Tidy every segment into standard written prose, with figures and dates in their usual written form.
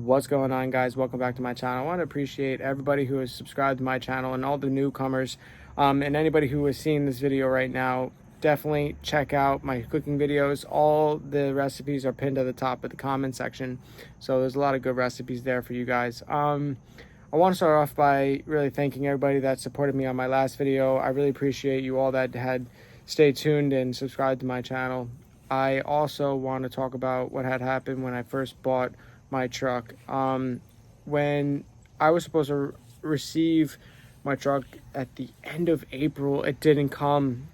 What's going on, guys? Welcome back to my channel. I want to appreciate everybody who has subscribed to my channel and all the newcomers, and anybody who is seeing this video right now. Definitely check out my cooking videos. All the recipes are pinned at the top of the comment section, so there's a lot of good recipes there for you guys. I want to start off by really thanking everybody that supported me on my last video. I really appreciate you all that had stayed tuned and subscribed to my channel. I also want to talk about what had happened when I first bought my truck. When I was supposed to receive my truck at the end of April, it didn't come.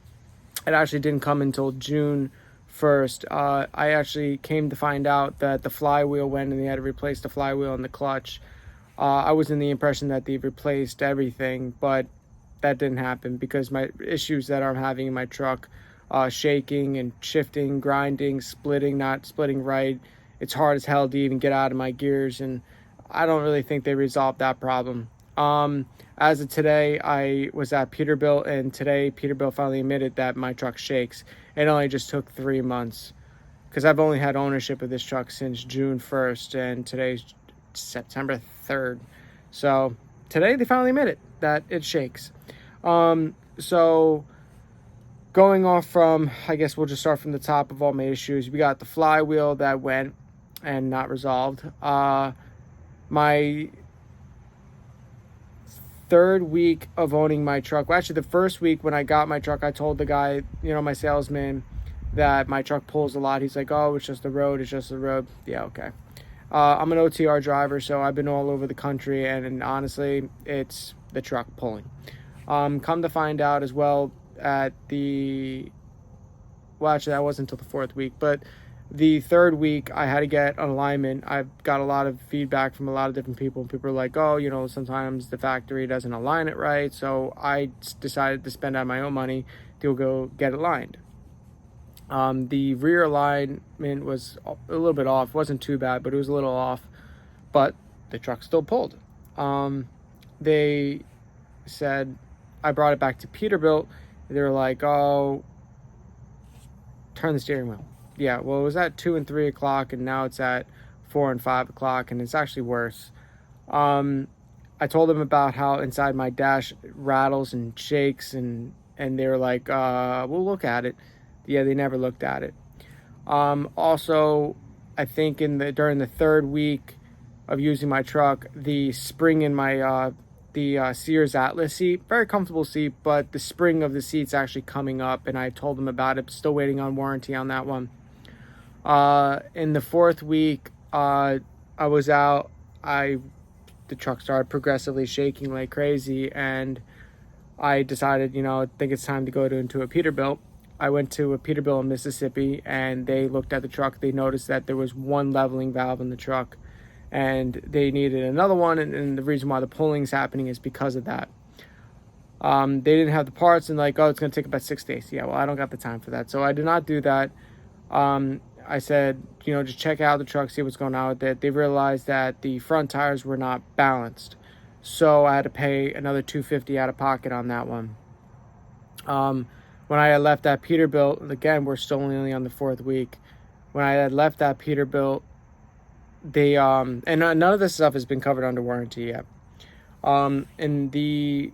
It actually didn't come until June 1st. I actually came to find out that the flywheel went and they had to replace the flywheel and the clutch. I was in the impression that they replaced everything, but that didn't happen because my issues that I'm having in my truck, shaking and shifting, grinding, splitting, not splitting right. It's hard as hell to even get out of my gears, and I don't really think they resolved that problem. As of today, I was at Peterbilt, and today Peterbilt finally admitted that my truck shakes. It only just took 3 months because I've only had ownership of this truck since June 1st, and today's September 3rd. So today they finally admitted that it shakes. So going off from, I guess we'll just start from the top of all my issues. We got the flywheel that went and not resolved. My third week of owning my truck, well, actually the first week when I got my truck, I told the guy, my salesman, that my truck pulls a lot. He's like, oh, it's just the road, it's just the road. Yeah, okay. I'm an OTR driver, so I've been all over the country, and honestly, it's the truck pulling. Come to find out as well, actually that wasn't until the fourth week, but the third week I had to get an alignment. I've got a lot of feedback from a lot of different people. People are like, oh, sometimes the factory doesn't align it right. So I decided to spend out my own money to go get it aligned. The rear alignment was a little bit off. It wasn't too bad, but it was a little off, but the truck still pulled. They said, I brought it back to Peterbilt. They were like, oh, turn the steering wheel. Yeah, well, it was at 2 and 3 o'clock, and now it's at 4 and 5 o'clock, and it's actually worse. I told them about how inside my dash it rattles and shakes, and they were like, we'll look at it. Yeah, they never looked at it. Also, I think during the third week of using my truck, the spring in my the Sears Atlas seat, very comfortable seat, but the spring of the seat's actually coming up, and I told them about it. Still waiting on warranty on that one. In the fourth week, I was out. The truck started progressively shaking like crazy, and I decided, I think it's time to go into a Peterbilt. I went to a Peterbilt in Mississippi, and they looked at the truck. They noticed that there was one leveling valve in the truck, and they needed another one, and the reason why the pulling is happening is because of that. They didn't have the parts, and like, oh, it's going to take about 6 days. Yeah, well, I don't got the time for that, so I did not do that. I said, just check out the truck, see what's going on with it. They realized that the front tires were not balanced, so I had to pay another $250 out of pocket on that one. When I had left that Peterbilt, again, we're still only on the fourth week. When I had left that Peterbilt, they and none of this stuff has been covered under warranty yet. And the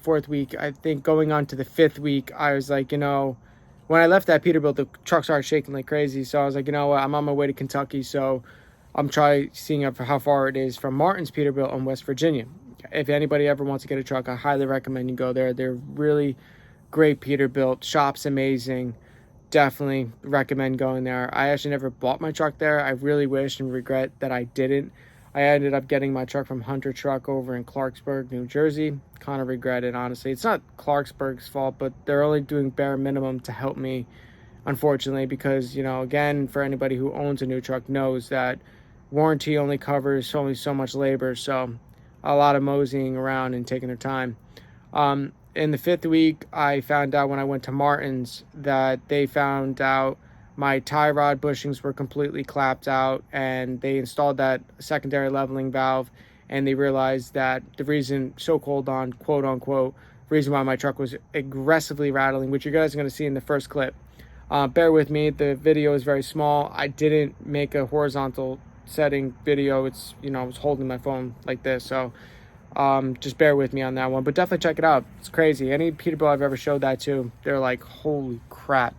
fourth week, I think going on to the fifth week, I was like, when I left that Peterbilt, the truck started shaking like crazy. So I was like, you know what, I'm on my way to Kentucky, so I'm seeing how far it is from Martin's Peterbilt in West Virginia. If anybody ever wants to get a truck, I highly recommend you go there. They're really great Peterbilt. Shop's amazing. Definitely recommend going there. I actually never bought my truck there. I really wish and regret that I didn't. I ended up getting my truck from Hunter Truck over in Clarksburg, New Jersey. Kind of regret it, honestly. It's not Clarksburg's fault, but they're only doing bare minimum to help me, unfortunately, because, again, for anybody who owns a new truck knows that warranty only covers only so much labor, so a lot of moseying around and taking their time. In the fifth week, I found out when I went to Martin's that they found out my tie rod bushings were completely clapped out, and they installed that secondary leveling valve, and they realized that the reason, so-called on quote-unquote, reason why my truck was aggressively rattling, which you guys are going to see in the first clip. Bear with me, the video is very small. I didn't make a horizontal setting video. It's, I was holding my phone like this, so just bear with me on that one. But definitely check it out. It's crazy. Any Peterbilt I've ever showed that to, they're like, holy crap.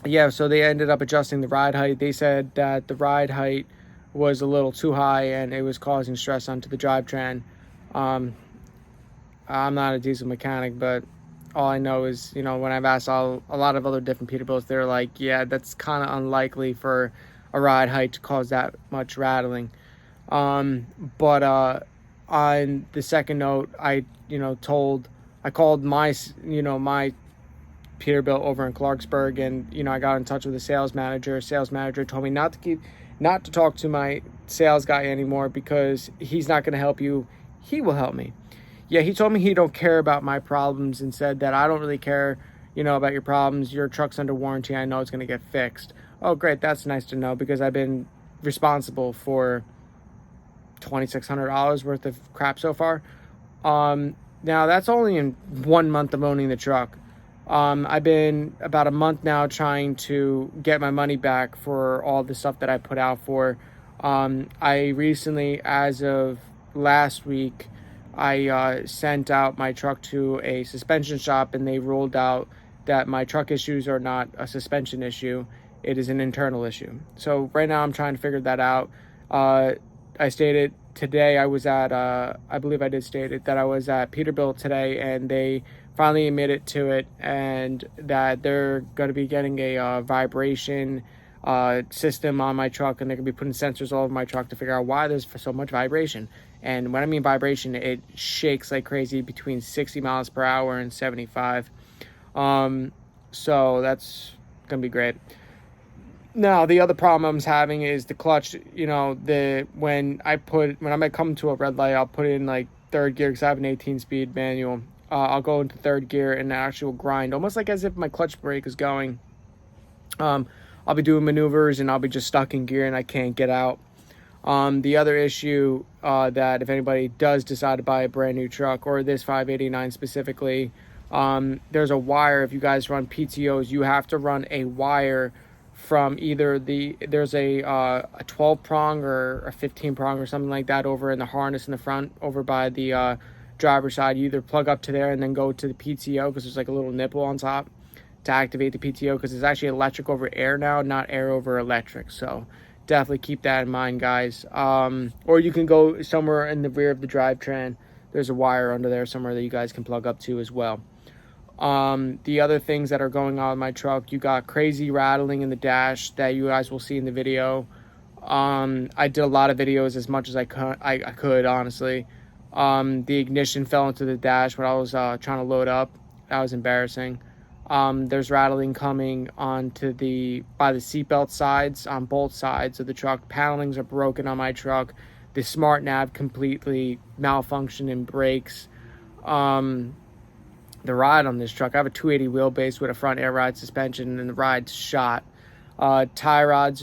Yeah, so they ended up adjusting the ride height. They said that the ride height was a little too high and it was causing stress onto the drivetrain. Um, I'm not a diesel mechanic, but all I know is, when I've asked a lot of other different Peterbilts, they're like, yeah, that's kind of unlikely for a ride height to cause that much rattling. But on the second note, I called my Peterbilt over in Clarksburg, and I got in touch with the sales manager. Sales manager told me not to talk to my sales guy anymore because he's not going to help you. He will help me. Yeah, he told me he don't care about my problems and said that I don't really care, about your problems. Your truck's under warranty. I know it's going to get fixed. Oh, great. That's nice to know because I've been responsible for $2,600 worth of crap so far. Now that's only in 1 month of owning the truck. I've been about a month now trying to get my money back for all the stuff that I put out for. I recently, as of last week, I sent out my truck to a suspension shop, and they ruled out that my truck issues are not a suspension issue. It is an internal issue. So right now I'm trying to figure that out. I stated today I believe I did state it, that I was at Peterbilt today, and they finally admitted to it, and that they're going to be getting a vibration system on my truck, and they're going to be putting sensors all over my truck to figure out why there's so much vibration. And when I mean vibration, it shakes like crazy between 60 miles per hour and 75. So that's going to be great. Now, the other problem I'm having is the clutch. When I come to a red light, I'll put in like third gear because I have an 18-speed manual. I'll go into third gear and actual grind, almost like as if my clutch brake is going. I'll be doing maneuvers and I'll be just stuck in gear and I can't get out. The other issue that if anybody does decide to buy a brand new truck, or this 589 specifically, there's a wire. If you guys run PTOs, you have to run a wire from either there's a 12 prong or a 15 prong or something like that over in the harness in the front over by the driver's side. You either plug up to there and then go to the PTO because there's like a little nipple on top to activate the PTO, because it's actually electric over air now, not air over electric. So definitely keep that in mind, guys. Or you can go somewhere in the rear of the drivetrain. There's a wire under there somewhere that you guys can plug up to as well. The other things that are going on in my truck, you got crazy rattling in the dash that you guys will see in the video. I did a lot of videos as much as I could, honestly. The ignition fell into the dash when I was trying to load up. That was embarrassing. There's rattling coming onto by the seatbelt sides on both sides of the truck. Panelings are broken on my truck. The smart nav completely malfunctioned and brakes. The ride on this truck, I have a 280 wheelbase with a front air ride suspension, and the ride's shot. Tie rod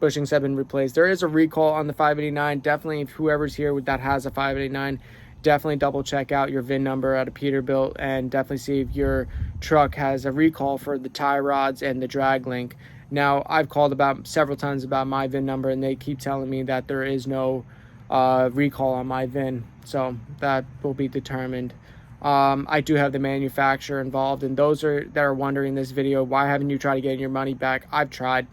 bushings have been replaced. There is a recall on the 589. Definitely, if whoever's here that has a 589, definitely double check out your VIN number at a Peterbilt and definitely see if your truck has a recall for the tie rods and the drag link. Now, I've called several times about my VIN number, and they keep telling me that there is no recall on my VIN, so that will be determined. I do have the manufacturer involved, and those that are wondering in this video, why haven't you tried to get your money back? I've tried.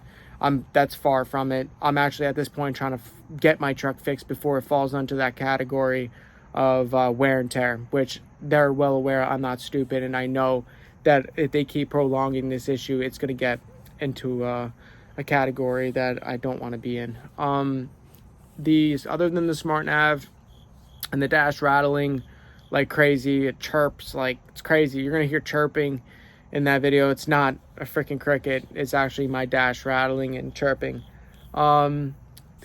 That's far from it. I'm actually at this point trying to get my truck fixed before it falls into that category of wear and tear, which they're well aware I'm not stupid, and I know that if they keep prolonging this issue, it's going to get into a category that I don't want to be in. Other than the smart nav and the dash rattling like crazy, it chirps like it's crazy. You're going to hear chirping in that video. It's not a freaking cricket. It's actually my dash rattling and chirping. The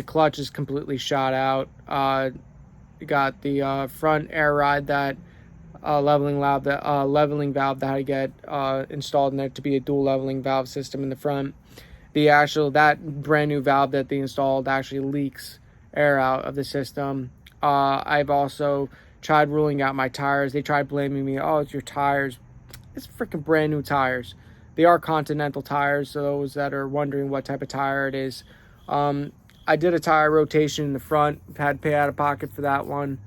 clutch is completely shot out. You got the front air ride, that leveling valve that I get installed in there to be a dual leveling valve system in the front. That brand new valve that they installed actually leaks air out of the system. I've also tried ruling out my tires. They tried blaming me. Oh, it's your tires. It's freaking brand new tires. They are Continental tires, so those that are wondering what type of tire it is. I did a tire rotation in the front, had to pay out of pocket for that one,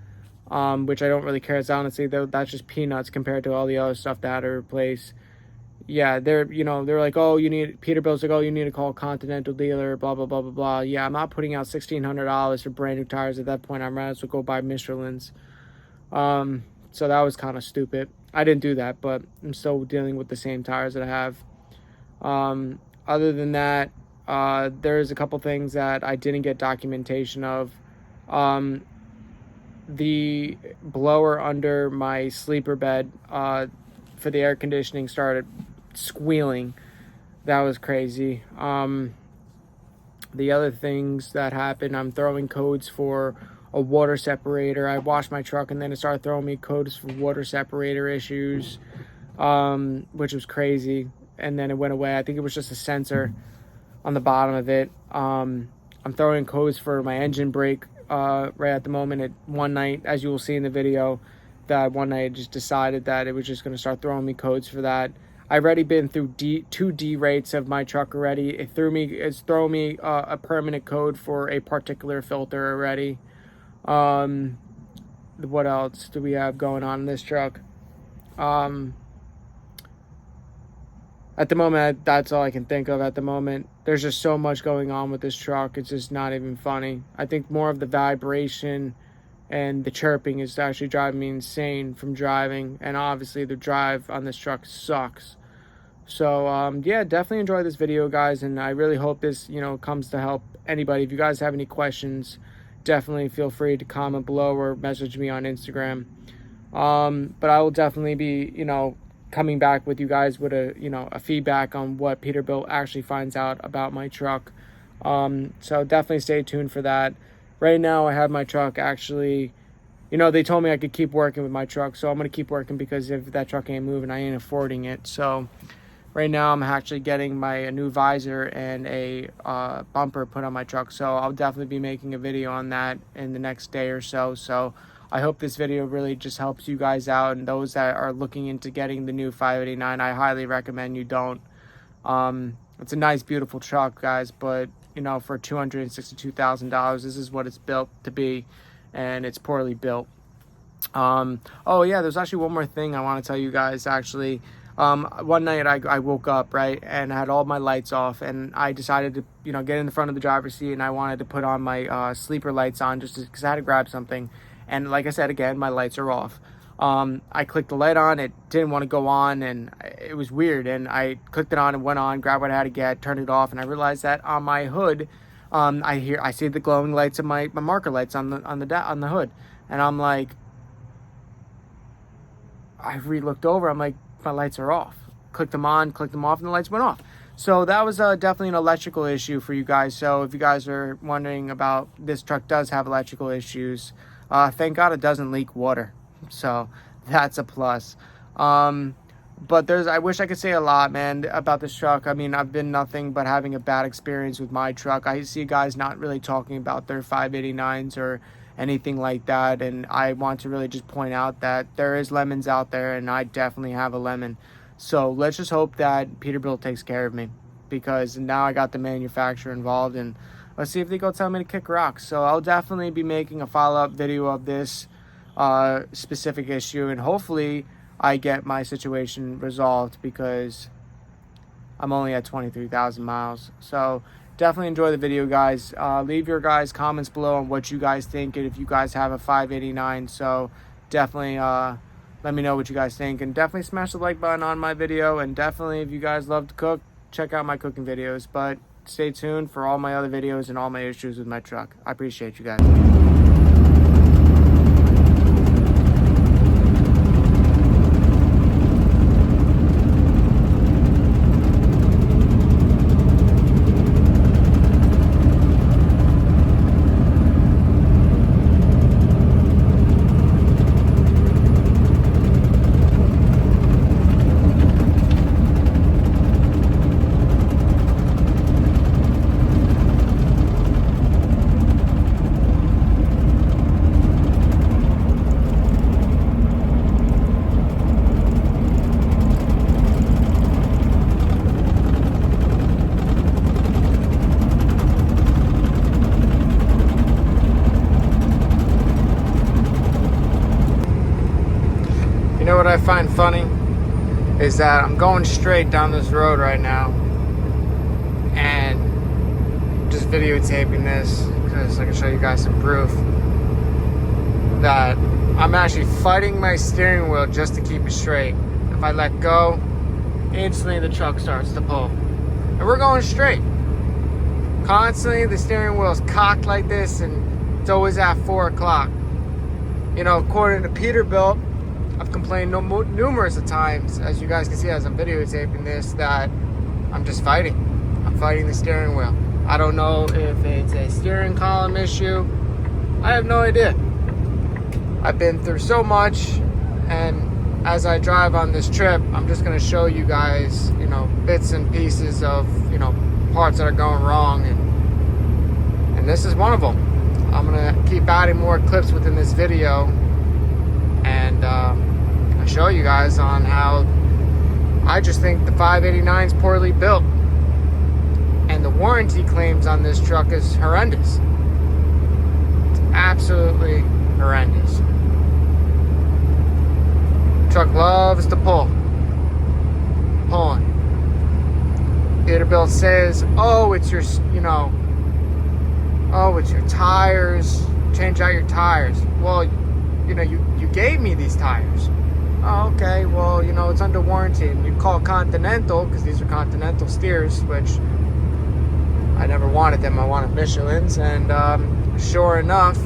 which I don't really care. It's honestly, that's just peanuts compared to all the other stuff that I had to replace. Yeah, they're like, oh, Peterbilt's like, oh, you need to call a Continental dealer, blah blah blah blah blah. Yeah, I'm not putting out $1,600 for brand new tires at that point. I might as well go buy Michelin's. So that was kind of stupid. I didn't do that, but I'm still dealing with the same tires that I have. Other than that, there's a couple things that I didn't get documentation of. The blower under my sleeper bed for the air conditioning started squealing. That was crazy. The other things that happened, I'm throwing codes for a water separator. I washed my truck and then it started throwing me codes for water separator issues, which was crazy. And then it went away. I think it was just a sensor on the bottom of it. I'm throwing codes for my engine brake right at the moment. One night, as you will see in the video, that one night I just decided that it was just going to start throwing me codes for that. I've already been through two D rates of my truck already. It's thrown me a permanent code for a particular filter already. What else do we have going on in this truck? At the moment, that's all I can think of at the moment. There's just so much going on with this truck. It's just not even funny. I think more of the vibration and the chirping is actually driving me insane from driving. And obviously the drive on this truck sucks. So, yeah, definitely enjoy this video, guys. And I really hope this, comes to help anybody. If you guys have any questions, definitely feel free to comment below or message me on Instagram. But I will definitely be, coming back with you guys with a feedback on what Peterbilt actually finds out about my truck. So definitely stay tuned for that. Right now I have my truck actually, they told me I could keep working with my truck, so I'm going to keep working because if that truck ain't moving, I ain't affording it. So right now I'm actually getting a new visor and a bumper put on my truck. So I'll definitely be making a video on that in the next day or so. So I hope this video really just helps you guys out, and those that are looking into getting the new 589, I highly recommend you don't. It's a nice, beautiful truck, guys, but for $262,000, this is what it's built to be, and it's poorly built. Oh yeah, there's actually one more thing I want to tell you guys. Actually, one night I woke up, right, and I had all my lights off, and I decided to get in the front of the driver's seat, and I wanted to put on my sleeper lights on just because I had to grab something. And like I said, again, my lights are off. I clicked the light on, it didn't want to go on, and it was weird. And I clicked it on and went on, grabbed what I had to get, turned it off, and I realized that on my hood, I see the glowing lights of my marker lights on the hood, and I'm like, I re-looked over, I'm like, my lights are off. Clicked them on, clicked them off, and the lights went off. So that was definitely an electrical issue for you guys. So if you guys are wondering about, this truck does have electrical issues. Thank God it doesn't leak water, so that's a plus. But I wish I could say a lot, man, about this truck. I mean, I've been nothing but having a bad experience with my truck. I see guys not really talking about their 589s or anything like that, and I want to really just point out that there is lemons out there, and I definitely have a lemon. So let's just hope that Peterbilt takes care of me, because now I got the manufacturer involved, and let's see if they go tell me to kick rocks. So I'll definitely be making a follow-up video of this specific issue, and hopefully I get my situation resolved, because I'm only at 23,000 miles. So definitely enjoy the video, guys. Leave your guys' comments below on what you guys think, and if you guys have a 589. So definitely let me know what you guys think, and definitely smash the like button on my video, and definitely, if you guys love to cook, check out my cooking videos. But stay tuned for all my other videos and all my issues with my truck. I appreciate you guys. I find funny is that I'm going straight down this road right now and just videotaping this because I can show you guys some proof that I'm actually fighting my steering wheel just to keep it straight. If I let go, instantly the truck starts to pull. And we're going straight. Constantly the steering wheel is cocked like this, and it's always at 4 o'clock. You know, according to Peterbilt, I've complained numerous of times, as you guys can see as I'm videotaping this, that I'm just fighting. I'm fighting the steering wheel. I don't know if it's a steering column issue. I have no idea. I've been through so much, and as I drive on this trip, I'm just going to show you guys, you know, bits and pieces of, you know, parts that are going wrong, and this is one of them. I'm going to keep adding more clips within this video, and I'll show you guys on how I just think the 589 is poorly built, and the warranty claims on this truck is horrendous. It's absolutely horrendous. Truck loves to pull. Pulling. Peterbilt says, oh, it's your, you know, oh, it's your tires. Change out your tires. Well, you know, you gave me these tires. Oh, okay. Well, you know, it's under warranty. And you call Continental, because these are Continental steers, which I never wanted them. I wanted Michelin's. And sure enough,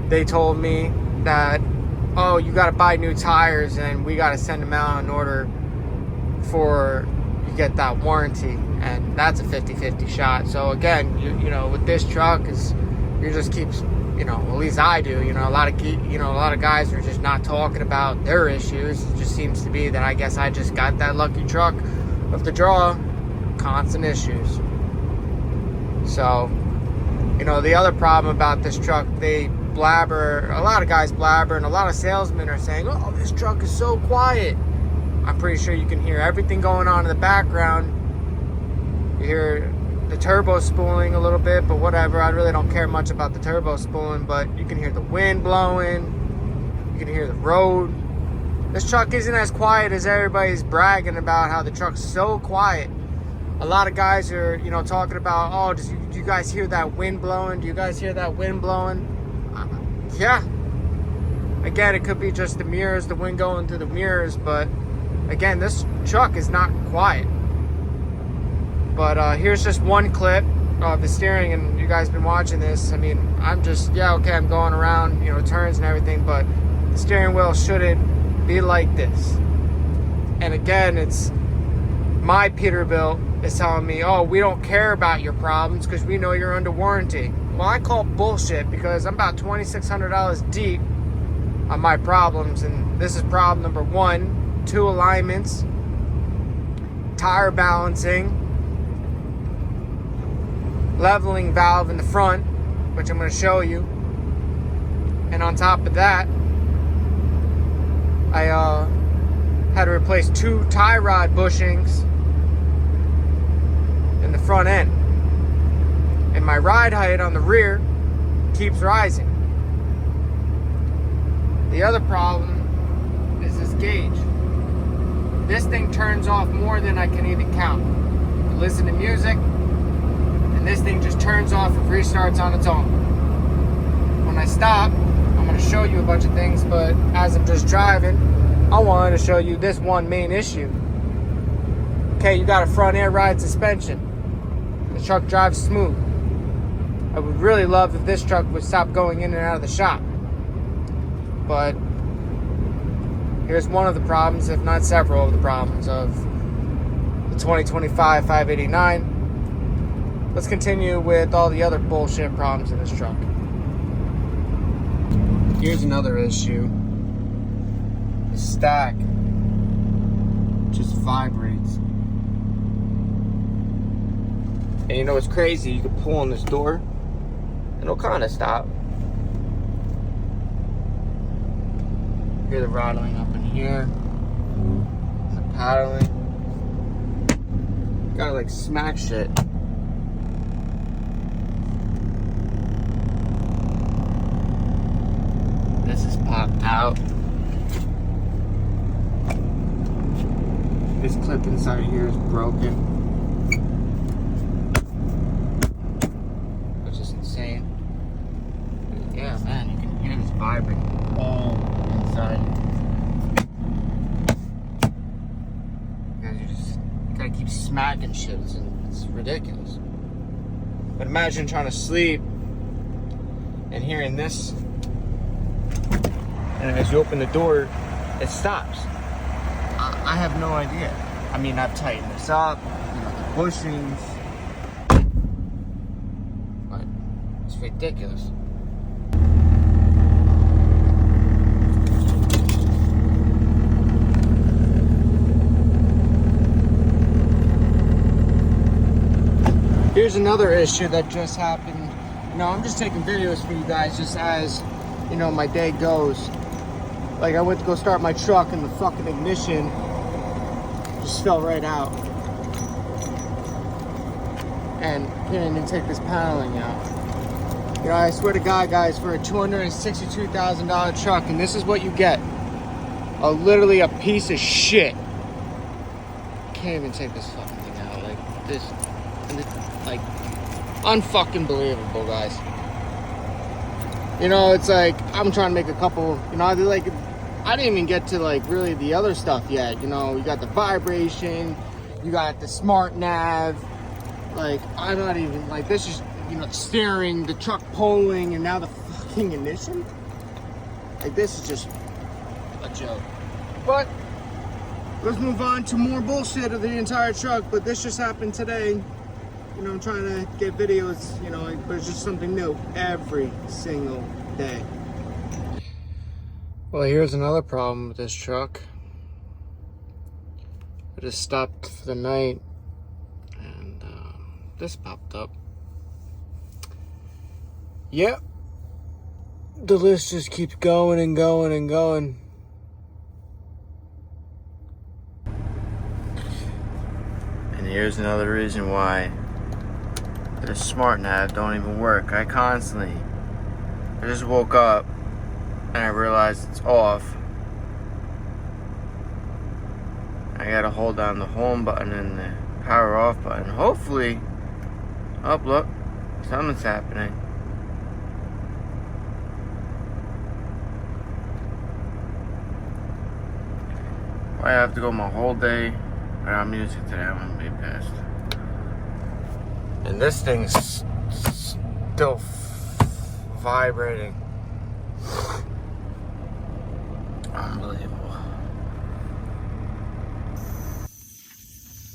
they told me that, oh, you got to buy new tires and we got to send them out in order for you get that warranty. And that's a 50-50 shot. So again, you know, with this truck, is you just keep, you know, at least I do, you know, a lot of guys are just not talking about their issues. It just seems to be that I guess I just got that lucky truck of the draw, constant issues. So, you know, the other problem about this truck, they blabber, a lot of guys blabber, and a lot of salesmen are saying, oh, this truck is so quiet. I'm pretty sure you can hear everything going on in the background. You hear the turbo spooling a little bit, but whatever. I really don't care much about the turbo spooling, but you can hear the wind blowing. You can hear the road. This truck isn't as quiet as everybody's bragging about how the truck's so quiet. A lot of guys are, you know, talking about, oh, do you guys hear that wind blowing? Do you guys hear that wind blowing? Yeah. Again, it could be just the mirrors, the wind going through the mirrors, but again, this truck is not quiet. But here's just one clip of the steering, and you guys been watching this. I mean, I'm just, yeah, okay, I'm going around, you know, turns and everything, but the steering wheel shouldn't be like this. And again, it's my Peterbilt is telling me, oh, we don't care about your problems because we know you're under warranty. Well, I call bullshit, because I'm about $2,600 deep on my problems, and this is problem number 1, 2 alignments, tire balancing, leveling valve in the front, which I'm going to show you, and on top of that, I had to replace 2 tie rod bushings in the front end, and my ride height on the rear keeps rising. The other problem is this gauge. This thing turns off more than I can even count. I listen to music, and this thing just turns off and restarts on its own. When I stop, I'm going to show you a bunch of things, but as I'm just driving, I wanted to show you this one main issue. Okay, you got a front air ride suspension. The truck drives smooth. I would really love if this truck would stop going in and out of the shop. But here's one of the problems, if not several of the problems, of the 2025 589. Let's continue with all the other bullshit problems in this truck. Here's another issue. The stack just vibrates. And you know what's crazy? You can pull on this door and it'll kind of stop. Hear the rattling up in here. The paddling. Gotta like smack shit. This is popped out. This clip inside here is broken, which is insane. Yeah, man, you can hear this vibrating all inside. You gotta keep smacking shit. It's ridiculous. But imagine trying to sleep and hearing this, and as you open the door, it stops. I have no idea. I mean, I've tightened this up, the bushings, but it's ridiculous. Here's another issue that just happened. I'm just taking videos for you guys just as, my day goes. Like, I went to go start my truck and the fucking ignition just fell right out. And couldn't even take this paneling out. I swear to God, guys, for a $262,000 truck, and this is what you get. Literally a piece of shit. Can't even take this fucking thing out. Like, this, and like, unfucking believable, guys. It's like, I'm trying to make a couple, I didn't even get to, really the other stuff yet. You got the vibration, you got the smart nav. I'm not even, this is, steering, the truck pulling, and now the fucking ignition. This is just a joke. But, let's move on to more bullshit of the entire truck. But this just happened today. I'm trying to get videos, but it's just something new every single day. Well, here's another problem with this truck. I just stopped for the night, and this popped up. Yep. The list just keeps going and going and going. And here's another reason why the smart nav don't even work. I just woke up and I realized it's off. I gotta hold down the home button and the power off button. Hopefully, oh look, something's happening. I have to go my whole day without music today. I'm gonna be pissed. And this thing's still vibrating. Unbelievable.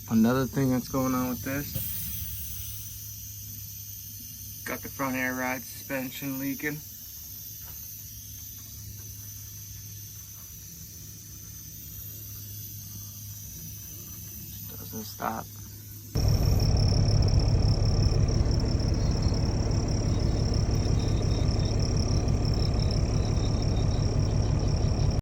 Another thing that's going on with this, got the front air ride suspension leaking. Doesn't stop.